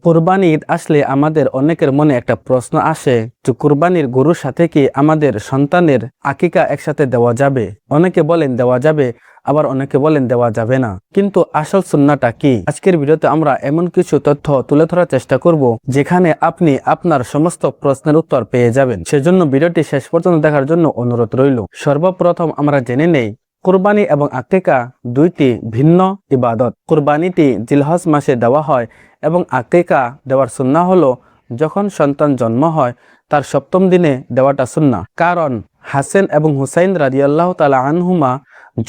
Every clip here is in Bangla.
কুরবানি ঈদ আসলে আমাদের অনেকের মনে একটা প্রশ্ন আসে যে কুরবানির গরুর সাথে কি আমাদের সন্তানের আকিকা একসাথে দেওয়া যাবে? অনেকে বলেন দেওয়া যাবে, আবার অনেকে বলেন দেওয়া যাবে না। কিন্তু আসল সুন্নাহটা কি? আজকের ভিডিওতে আমরা এমন কিছু তথ্য তুলে ধরার চেষ্টা করব যেখানে আপনি আপনার সমস্ত প্রশ্নের উত্তর পেয়ে যাবেন। সেজন্য ভিডিওটি শেষ পর্যন্ত দেখার জন্য অনুরোধ রইল। সর্বপ্রথম আমরা জেনে নেই কুরবানি এবং আকিকা দুইটি ভিন্ন ইবাদত। কুরবানিটি জিলহজ মাসে দেওয়া হয় এবং আকিকা দেওয়ার সুন্নাহ হলো যখন সন্তান জন্ম হয় তার সপ্তম দিনে দেওয়াটা সুন্নাহ। কারণ হাসান এবং হুসাইন রাদিয়াল্লাহু তাআলা আনহুমা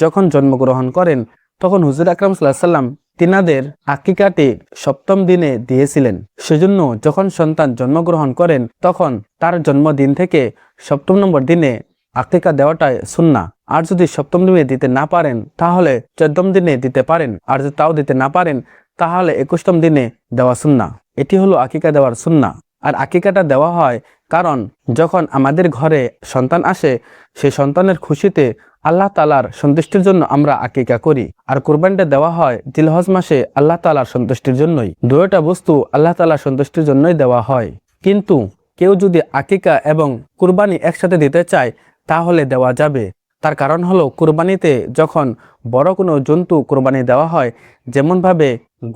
যখন জন্মগ্রহণ করেন তখন হুজুর আকরাম সাল্লাল্লাহু আলাইহি ওয়াসাল্লাম তিনাদের আকিকাটি সপ্তম দিনে দিয়েছিলেন। সেজন্য যখন সন্তান জন্মগ্রহণ করেন তখন তার জন্মদিন থেকে সপ্তম নম্বর দিনে আকিকা দেওয়াটাই সুন্নাহ। আর যদি সপ্তম দিনে দিতে না পারেন তাহলে 14ম দিনে দিতে পারেন, আর যদি তাও দিতে না পারেন তাহলে 21ম দিনে দেওয়া সুন্নাহ। এটি হলো আকিকা দেওয়ার সুন্নাহ। আর আকিকাটা দেওয়া হয় কারণ যখন আমাদের ঘরে সন্তান আসে সেই সন্তানের খুশিতে আল্লাহ তাআলার সন্তুষ্টির জন্য আমরা আকিকা করি। আর কুরবানিটা দেওয়া হয় জিলহজ মাসে আল্লাহ তাআলার সন্তুষ্টির জন্যই। দুইটা বস্তু আল্লাহ তাআলার সন্তুষ্টির জন্যই দেওয়া হয়। কিন্তু কেউ যদি আকিকা এবং কুরবানি একসাথে দিতে চায় তাহলে দেওয়া যাবে। তার কারণ হলো কুরবানিতে যখন বড় কোনো জন্তু কুরবানি দেওয়া হয়, যেমনভাবে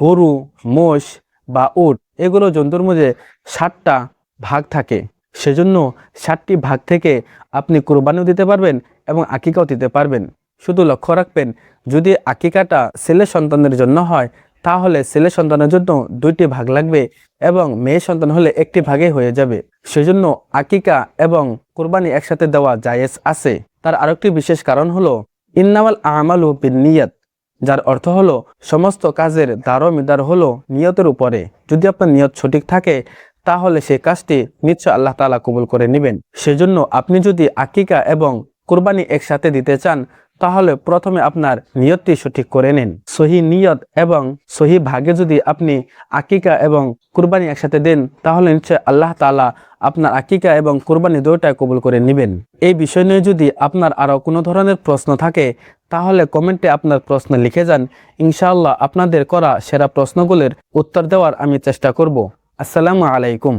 গরু, মোষ বা উট, এগুলো জন্তুর মধ্যে 7টা ভাগ থাকে। সেজন্য 7টি ভাগ থেকে আপনি কুরবানিও দিতে পারবেন এবং আকিকাও দিতে পারবেন। শুধু লক্ষ্য রাখবেন, যদি আকিকাটা ছেলে সন্তানের জন্য হয় তাহলে ছেলে সন্তানের জন্য 2টি ভাগ লাগবে এবং মেয়ে সন্তান হলে 1টি ভাগে হয়ে যাবে। সেজন্য আকিকা এবং কুরবানি একসাথে দেওয়া জায়েজ আছে। তার আরেকটি বিশেষ কারণ হলো ইন্নামাল আমালু বিন্নিয়াত, যার অর্থ হলো সমস্ত কাজের দারোমিদার হলো নিয়তের উপরে। যদি আপনার নিয়ত সঠিক থাকে তাহলে সেই কাজটি নিশ্চয় আল্লাহ তাআলা কবুল করে নেবেন। সেজন্য আপনি যদি আকিকা এবং কুরবানি একসাথে দিতে চান তাহলে প্রথমে আপনার নিয়তটি সঠিক করে নিন। সহি নিয়ত এবং সহি ভাগে যদি আপনি আকিকা এবং কুরবানি একসাথে দেন তাহলে নিশ্চয় আল্লাহ তাআলা আপনার আকিকা এবং কুরবানি দুটোটাই কবুল করে নেবেন। এই বিষয় নিয়ে যদি আপনার আরও কোনো ধরনের প্রশ্ন থাকে তাহলে কমেন্টে আপনার প্রশ্ন লিখে যান। ইনশাআল্লাহ আপনাদের করা সেরা প্রশ্নগুলোর উত্তর দেওয়ার আমি চেষ্টা করব। আসসালামু আলাইকুম।